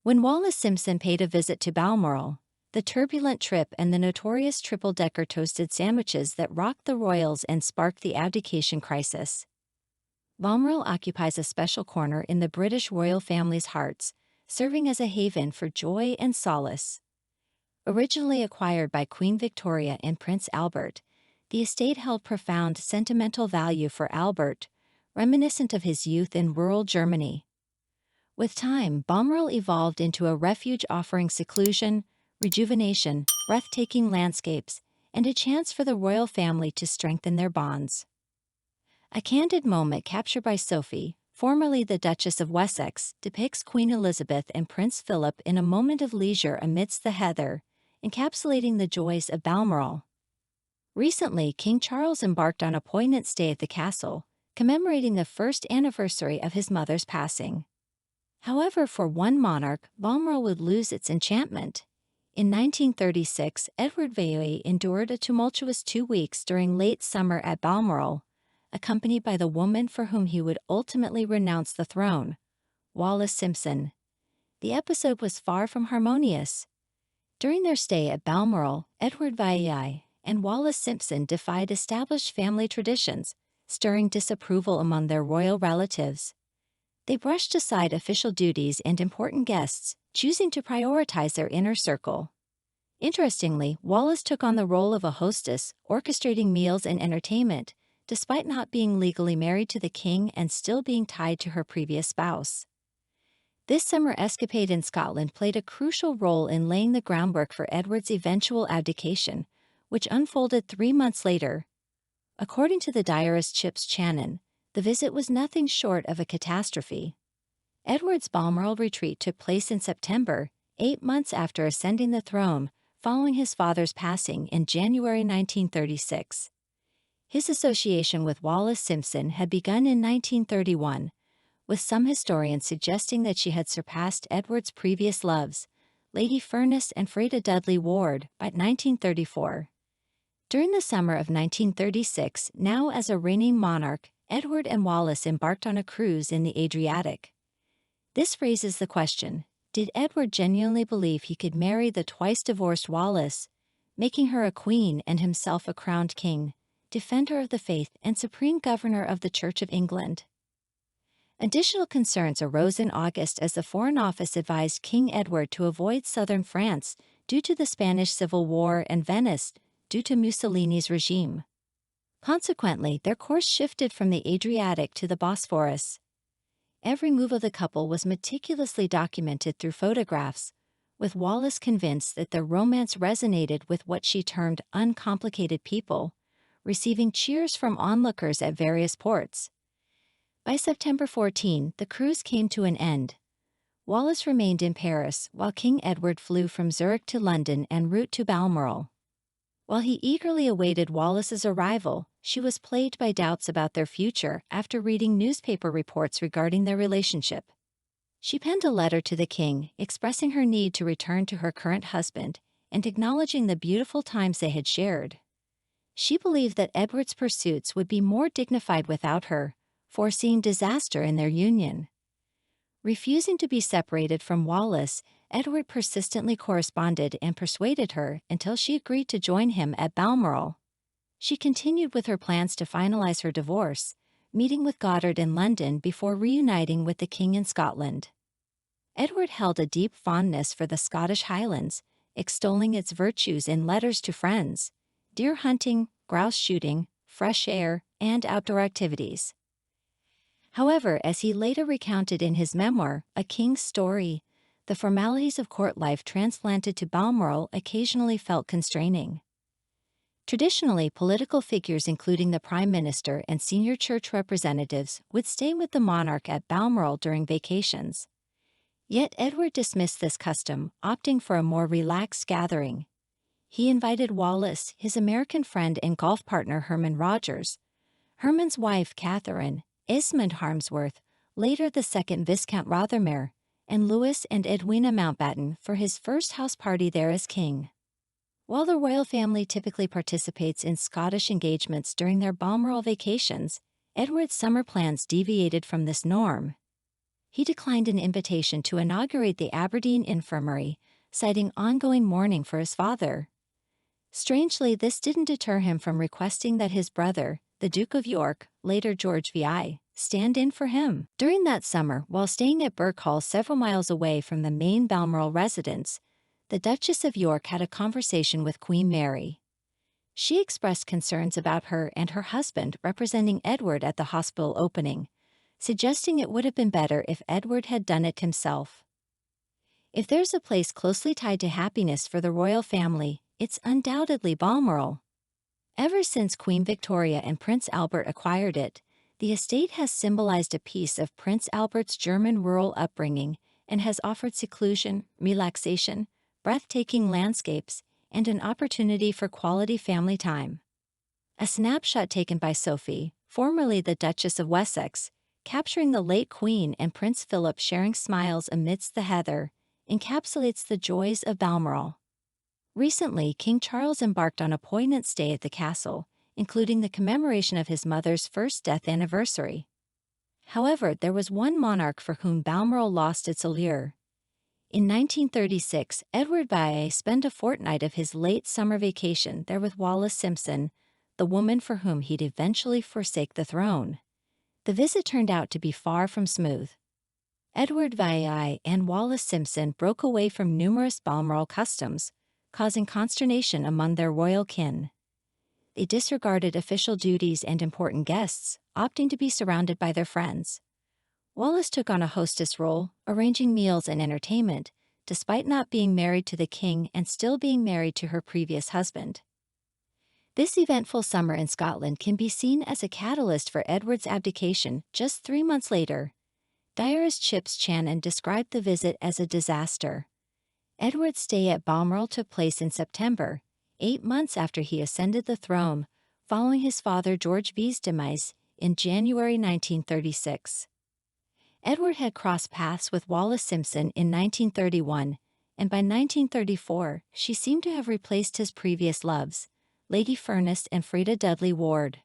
When Wallis Simpson paid a visit to Balmoral, the turbulent trip and the notorious triple-decker toasted sandwiches that rocked the royals and sparked the abdication crisis. Balmoral occupies a special corner in the British royal family's hearts, serving as a haven for joy and solace. Originally acquired by Queen Victoria and Prince Albert, the estate held profound sentimental value for Albert, reminiscent of his youth in rural Germany. With time, Balmoral evolved into a refuge offering seclusion, rejuvenation, breathtaking landscapes, and a chance for the royal family to strengthen their bonds. A candid moment captured by Sophie, formerly the Duchess of Wessex, depicts Queen Elizabeth and Prince Philip in a moment of leisure amidst the heather, encapsulating the joys of Balmoral. Recently, King Charles embarked on a poignant stay at the castle, commemorating the first anniversary of his mother's passing. However, for one monarch, Balmoral would lose its enchantment. In 1936, Edward VIII endured a tumultuous 2 weeks during late summer at Balmoral, accompanied by the woman for whom he would ultimately renounce the throne, Wallis Simpson. The episode was far from harmonious. During their stay at Balmoral, Edward VIII and Wallis Simpson defied established family traditions, stirring disapproval among their royal relatives. They brushed aside official duties and important guests, choosing to prioritize their inner circle. Interestingly, Wallis took on the role of a hostess, orchestrating meals and entertainment, despite not being legally married to the king and still being tied to her previous spouse. This summer escapade in Scotland played a crucial role in laying the groundwork for Edward's eventual abdication, which unfolded 3 months later. According to the diarist Chips Channon, the visit was nothing short of a catastrophe. Edward's Balmoral retreat took place in September, 8 months after ascending the throne, following his father's passing in January 1936. His association with Wallis Simpson had begun in 1931, with some historians suggesting that she had surpassed Edward's previous loves, Lady Furness and Freda Dudley Ward, by 1934. During the summer of 1936, now as a reigning monarch, Edward and Wallis embarked on a cruise in the Adriatic. This raises the question, did Edward genuinely believe he could marry the twice-divorced Wallis, making her a queen and himself a crowned king, defender of the faith and supreme governor of the Church of England? Additional concerns arose in August as the Foreign Office advised King Edward to avoid southern France due to the Spanish Civil War and Venice due to Mussolini's regime. Consequently, their course shifted from the Adriatic to the Bosphorus. Every move of the couple was meticulously documented through photographs, with Wallis convinced that their romance resonated with what she termed uncomplicated people, receiving cheers from onlookers at various ports. By September 14, the cruise came to an end. Wallis remained in Paris while King Edward flew from Zurich to London en route to Balmoral. While he eagerly awaited Wallis's arrival, she was plagued by doubts about their future after reading newspaper reports regarding their relationship. She penned a letter to the king, expressing her need to return to her current husband and acknowledging the beautiful times they had shared. She believed that Edward's pursuits would be more dignified without her, foreseeing disaster in their union. Refusing to be separated from Wallis, Edward persistently corresponded and persuaded her until she agreed to join him at Balmoral. She continued with her plans to finalize her divorce, meeting with Goddard in London before reuniting with the king in Scotland. Edward held a deep fondness for the Scottish Highlands, extolling its virtues in letters to friends: deer hunting, grouse shooting, fresh air, and outdoor activities. However, as he later recounted in his memoir, A King's Story, the formalities of court life transplanted to Balmoral occasionally felt constraining. Traditionally, political figures including the Prime Minister and senior church representatives would stay with the monarch at Balmoral during vacations. Yet Edward dismissed this custom, opting for a more relaxed gathering. He invited Wallis, his American friend and golf partner Herman Rogers, Herman's wife Catherine, Esmond Harmsworth, later the second Viscount Rothermere, and Louis and Edwina Mountbatten for his first house party there as king. While the royal family typically participates in Scottish engagements during their Balmoral vacations, Edward's summer plans deviated from this norm. He declined an invitation to inaugurate the Aberdeen Infirmary, citing ongoing mourning for his father. Strangely, this didn't deter him from requesting that his brother, the Duke of York, later George VI, stand in for him. During that summer, while staying at Birk Hall several miles away from the main Balmoral residence, the Duchess of York had a conversation with Queen Mary. She expressed concerns about her and her husband representing Edward at the hospital opening, suggesting it would have been better if Edward had done it himself. If there's a place closely tied to happiness for the royal family, it's undoubtedly Balmoral. Ever since Queen Victoria and Prince Albert acquired it, the estate has symbolized a piece of Prince Albert's German rural upbringing and has offered seclusion, relaxation, breathtaking landscapes, and an opportunity for quality family time. A snapshot taken by Sophie, formerly the Duchess of Wessex, capturing the late Queen and Prince Philip sharing smiles amidst the heather, encapsulates the joys of Balmoral. Recently, King Charles embarked on a poignant stay at the castle, including the commemoration of his mother's first death anniversary. However, there was one monarch for whom Balmoral lost its allure. In 1936, Edward VI spent a fortnight of his late summer vacation there with Wallis Simpson, the woman for whom he'd eventually forsake the throne. The visit turned out to be far from smooth. Edward VI and Wallis Simpson broke away from numerous Balmoral customs, causing consternation among their royal kin. They disregarded official duties and important guests, opting to be surrounded by their friends. Wallis took on a hostess role, arranging meals and entertainment, despite not being married to the king and still being married to her previous husband. This eventful summer in Scotland can be seen as a catalyst for Edward's abdication just 3 months later. Diarist Chips Channon described the visit as a disaster. Edward's stay at Balmoral took place in September, 8 months after he ascended the throne, following his father George V's demise in January 1936. Edward had crossed paths with Wallis Simpson in 1931, and by 1934 she seemed to have replaced his previous loves, Lady Furness and Freda Dudley Ward.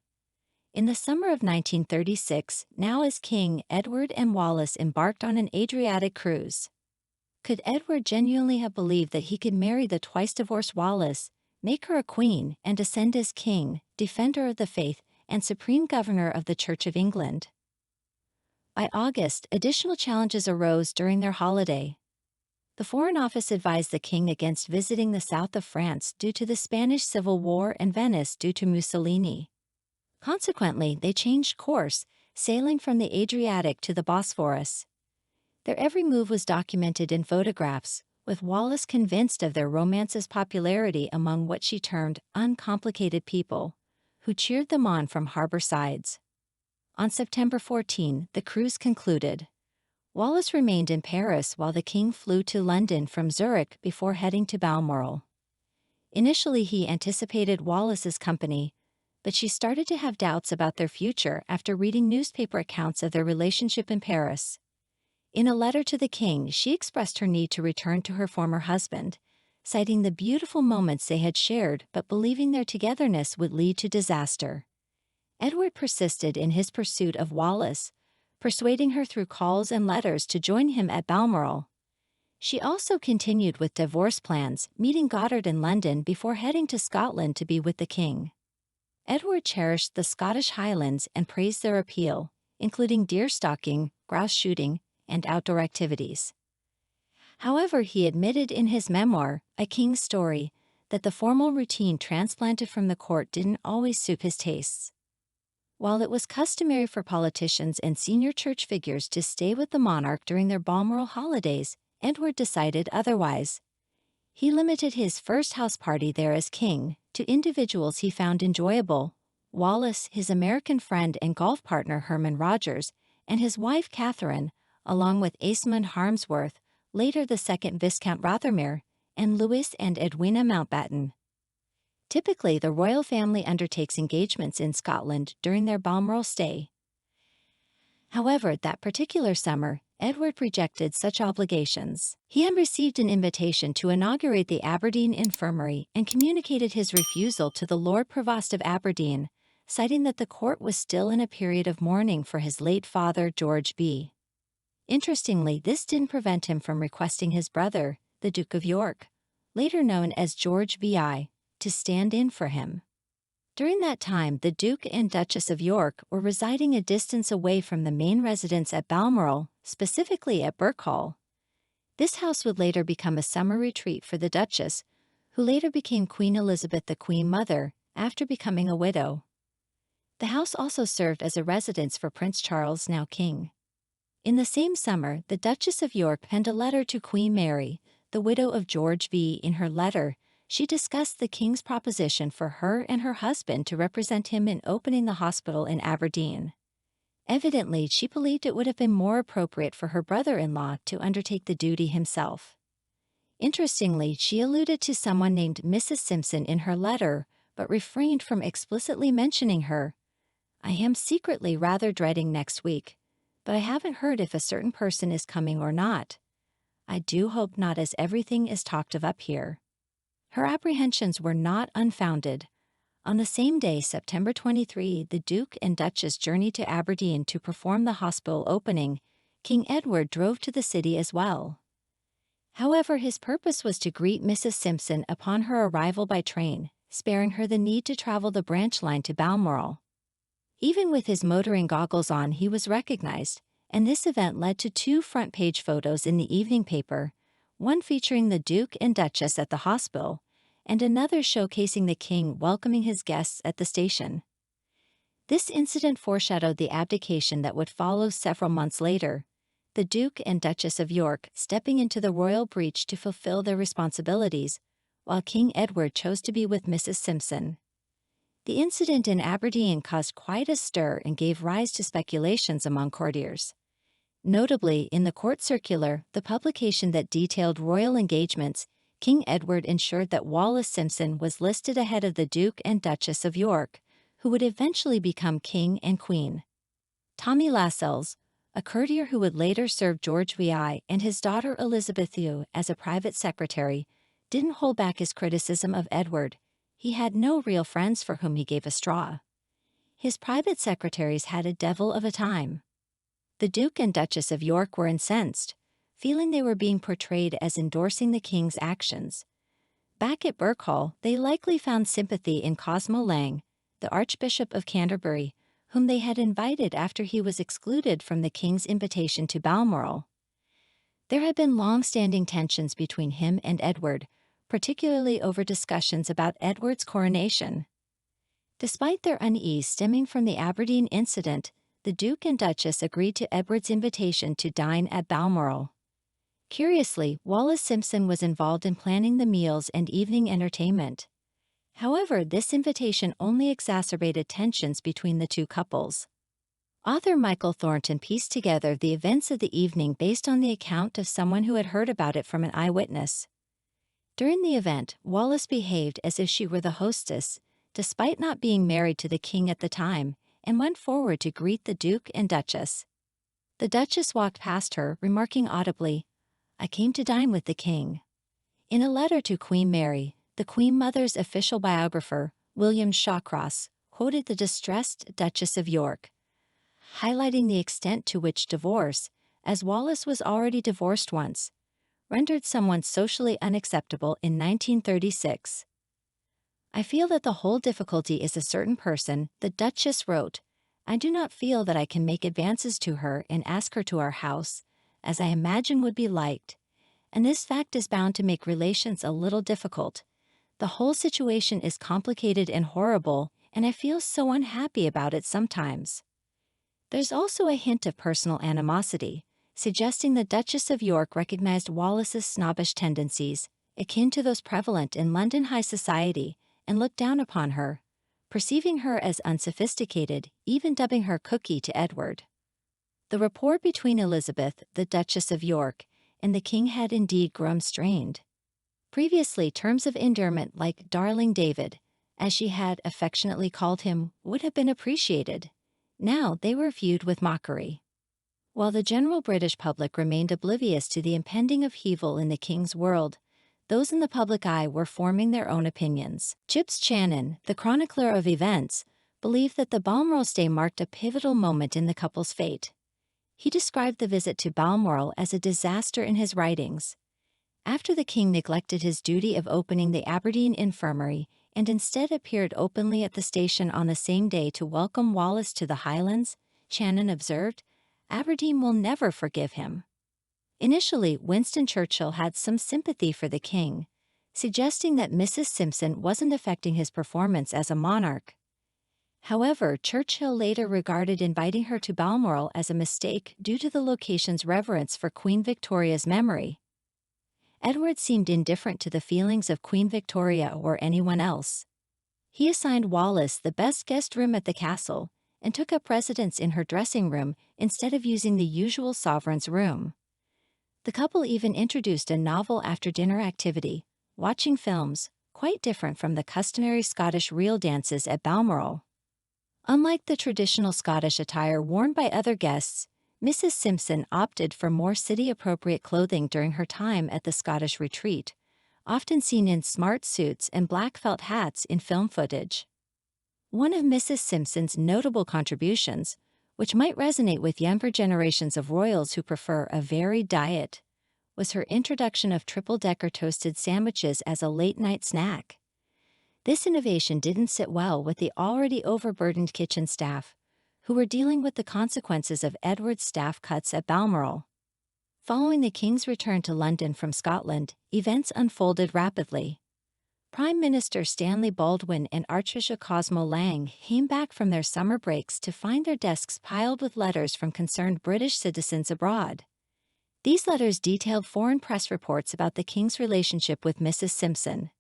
In the summer of 1936, now as king, Edward and Wallis embarked on an Adriatic cruise. Could Edward genuinely have believed that he could marry the twice-divorced Wallis, make her a queen, and ascend as king, defender of the faith, and supreme governor of the Church of England? By August, additional challenges arose during their holiday. The Foreign Office advised the king against visiting the south of France due to the Spanish Civil War and Venice due to Mussolini. Consequently, they changed course, sailing from the Adriatic to the Bosphorus. Their every move was documented in photographs, with Wallis convinced of their romance's popularity among what she termed uncomplicated people, who cheered them on from harbor sides. On September 14, the cruise concluded. Wallis remained in Paris while the king flew to London from Zurich before heading to Balmoral. Initially, he anticipated Wallis's company, but she started to have doubts about their future after reading newspaper accounts of their relationship in Paris. In a letter to the king, she expressed her need to return to her former husband, citing the beautiful moments they had shared but believing their togetherness would lead to disaster. Edward persisted in his pursuit of Wallis, persuading her through calls and letters to join him at Balmoral. She also continued with divorce plans, meeting Goddard in London before heading to Scotland to be with the king. Edward cherished the Scottish Highlands and praised their appeal, including deer stalking, grouse shooting, and outdoor activities. However, he admitted in his memoir, A King's Story, that the formal routine transplanted from the court didn't always suit his tastes. While it was customary for politicians and senior church figures to stay with the monarch during their Balmoral holidays, Edward decided otherwise. He limited his first house party there as king to individuals he found enjoyable: Wallis, his American friend and golf partner Herman Rogers, and his wife Catherine, along with Esmond Harmsworth, later the second Viscount Rothermere, and Louis and Edwina Mountbatten. Typically, the royal family undertakes engagements in Scotland during their Balmoral stay. However, that particular summer, Edward rejected such obligations. He had received an invitation to inaugurate the Aberdeen Infirmary and communicated his refusal to the Lord Provost of Aberdeen, citing that the court was still in a period of mourning for his late father George B. Interestingly, this didn't prevent him from requesting his brother, the Duke of York, later known as George VI, to stand in for him. During that time, the Duke and Duchess of York were residing a distance away from the main residence at Balmoral, specifically at Birk Hall. This house would later become a summer retreat for the Duchess, who later became Queen Elizabeth the Queen Mother after becoming a widow. The house also served as a residence for Prince Charles, now king. In the same summer, the Duchess of York penned a letter to Queen Mary, the widow of George V. In her letter, she discussed the king's proposition for her and her husband to represent him in opening the hospital in Aberdeen. Evidently, she believed it would have been more appropriate for her brother-in-law to undertake the duty himself. Interestingly, she alluded to someone named Mrs. Simpson in her letter, but refrained from explicitly mentioning her. "I am secretly rather dreading next week, but I haven't heard if a certain person is coming or not. I do hope not, as everything is talked of up here." Her apprehensions were not unfounded. On the same day, September 23, the Duke and Duchess journeyed to Aberdeen to perform the hospital opening. King Edward drove to the city as well. However, his purpose was to greet Mrs. Simpson upon her arrival by train, sparing her the need to travel the branch line to Balmoral. Even with his motoring goggles on, he was recognized, and this event led to 2 front-page photos in the evening paper, one featuring the Duke and Duchess at the hospital, and another showcasing the king welcoming his guests at the station. This incident foreshadowed the abdication that would follow several months later, the Duke and Duchess of York stepping into the royal breach to fulfill their responsibilities, while King Edward chose to be with Mrs. Simpson. The incident in Aberdeen caused quite a stir and gave rise to speculations among courtiers. Notably, in the court circular, the publication that detailed royal engagements, King Edward ensured that Wallis Simpson was listed ahead of the Duke and Duchess of York, who would eventually become king and queen. Tommy Lascelles, a courtier who would later serve George VI and his daughter Elizabeth II as a private secretary, didn't hold back his criticism of Edward. He had no real friends for whom he gave a straw. His private secretaries had a devil of a time. The Duke and Duchess of York were incensed, feeling they were being portrayed as endorsing the king's actions. Back at Birk Hall, they likely found sympathy in Cosmo Lang, the Archbishop of Canterbury, whom they had invited after he was excluded from the king's invitation to Balmoral. There had been long-standing tensions between him and Edward, particularly over discussions about Edward's coronation. Despite their unease stemming from the Aberdeen incident, the Duke and Duchess agreed to Edward's invitation to dine at Balmoral. Curiously, Wallis Simpson was involved in planning the meals and evening entertainment. However, this invitation only exacerbated tensions between the two couples. Author Michael Thornton pieced together the events of the evening based on the account of someone who had heard about it from an eyewitness. During the event, Wallis behaved as if she were the hostess, despite not being married to the king at the time, and went forward to greet the Duke and Duchess. The Duchess walked past her, remarking audibly, "I came to dine with the king." In a letter to Queen Mary, the Queen Mother's official biographer, William Shawcross, quoted the distressed Duchess of York, highlighting the extent to which divorce, as Wallis was already divorced once, rendered someone socially unacceptable in 1936. "I feel that the whole difficulty is a certain person," the Duchess wrote. "I do not feel that I can make advances to her and ask her to our house, as I imagine would be liked, and this fact is bound to make relations a little difficult. The whole situation is complicated and horrible, and I feel so unhappy about it sometimes." There's also a hint of personal animosity, suggesting the Duchess of York recognized Wallis's snobbish tendencies, akin to those prevalent in London high society, and looked down upon her, perceiving her as unsophisticated, even dubbing her Cookie to Edward. The rapport between Elizabeth, the Duchess of York, and the king had indeed grown strained. Previously, terms of endearment like "Darling David," as she had affectionately called him, would have been appreciated. Now they were viewed with mockery. While the general British public remained oblivious to the impending upheaval in the king's world, those in the public eye were forming their own opinions. Chips Channon, the chronicler of events, believed that the Balmoral stay marked a pivotal moment in the couple's fate. He described the visit to Balmoral as a disaster in his writings. After the king neglected his duty of opening the Aberdeen infirmary and instead appeared openly at the station on the same day to welcome Wallis to the Highlands, Shannon observed, Aberdeen will never forgive him. Initially, Winston Churchill had some sympathy for the king, suggesting that Mrs. Simpson wasn't affecting his performance as a monarch. However, Churchill later regarded inviting her to Balmoral as a mistake due to the location's reverence for Queen Victoria's memory. Edward seemed indifferent to the feelings of Queen Victoria or anyone else. He assigned Wallis the best guest room at the castle and took up residence in her dressing room instead of using the usual sovereign's room. The couple even introduced a novel after-dinner activity, watching films, quite different from the customary Scottish reel dances at Balmoral. Unlike the traditional Scottish attire worn by other guests, Mrs. Simpson opted for more city-appropriate clothing during her time at the Scottish retreat, often seen in smart suits and black felt hats in film footage. One of Mrs. Simpson's notable contributions, which might resonate with younger generations of royals who prefer a varied diet, was her introduction of triple-decker toasted sandwiches as a late-night snack. This innovation didn't sit well with the already overburdened kitchen staff, who were dealing with the consequences of Edward's staff cuts at Balmoral. Following the king's return to London from Scotland, events unfolded rapidly. Prime Minister Stanley Baldwin and Archbishop Cosmo Lang came back from their summer breaks to find their desks piled with letters from concerned British citizens abroad. These letters detailed foreign press reports about the king's relationship with Mrs. Simpson.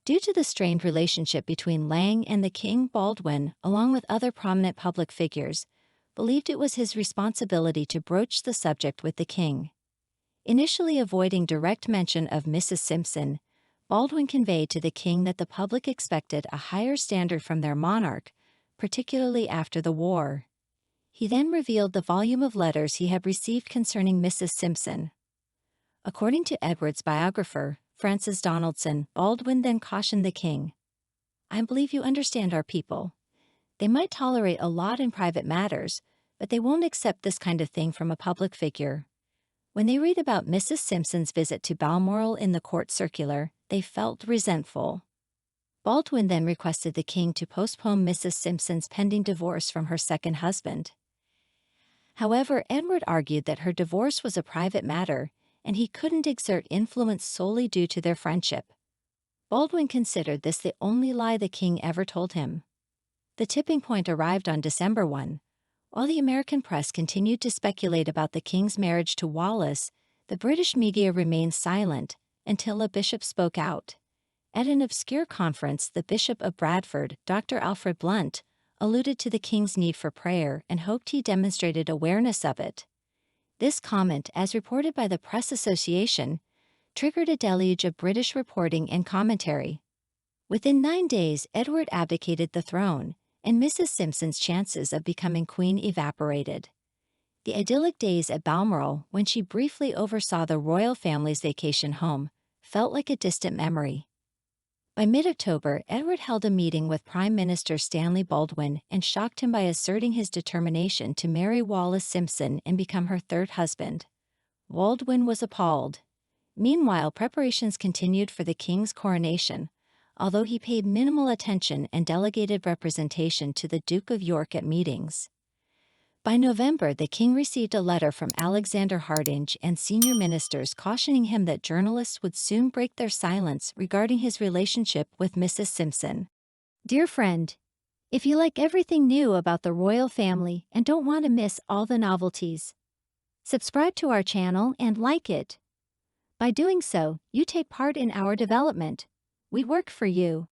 Due to the strained relationship between Lang and the king, Baldwin, along with other prominent public figures, believed it was his responsibility to broach the subject with the king. Initially avoiding direct mention of Mrs. Simpson, Baldwin conveyed to the king that the public expected a higher standard from their monarch, particularly after the war. He then revealed the volume of letters he had received concerning Mrs. Simpson. According to Edward's biographer, Francis Donaldson, Baldwin then cautioned the king, "I believe you understand our people. They might tolerate a lot in private matters, but they won't accept this kind of thing from a public figure." When they read about Mrs. Simpson's visit to Balmoral in the court circular, they felt resentful. Baldwin then requested the king to postpone Mrs. Simpson's pending divorce from her second husband. However, Edward argued that her divorce was a private matter, and he couldn't exert influence solely due to their friendship. Baldwin considered this the only lie the king ever told him. The tipping point arrived on December 1. While the American press continued to speculate about the king's marriage to Wallis, the British media remained silent until a bishop spoke out. At an obscure conference, the Bishop of Bradford, Dr. Alfred Blunt, alluded to the king's need for prayer and hoped he demonstrated awareness of it. This comment, as reported by the Press Association, triggered a deluge of British reporting and commentary. Within 9 days, Edward abdicated the throne, and Mrs. Simpson's chances of becoming queen evaporated. The idyllic days at Balmoral, when she briefly oversaw the royal family's vacation home, felt like a distant memory. By mid-October, Edward held a meeting with Prime Minister Stanley Baldwin and shocked him by asserting his determination to marry Wallis Simpson and become her third husband. Baldwin was appalled. Meanwhile, preparations continued for the king's coronation, although he paid minimal attention and delegated representation to the Duke of York at meetings. By November, the king received a letter from Alexander Hardinge and senior ministers cautioning him that journalists would soon break their silence regarding his relationship with Mrs. Simpson. Dear friend, if you like everything new about the royal family and don't want to miss all the novelties, subscribe to our channel and like it. By doing so, you take part in our development. We work for you.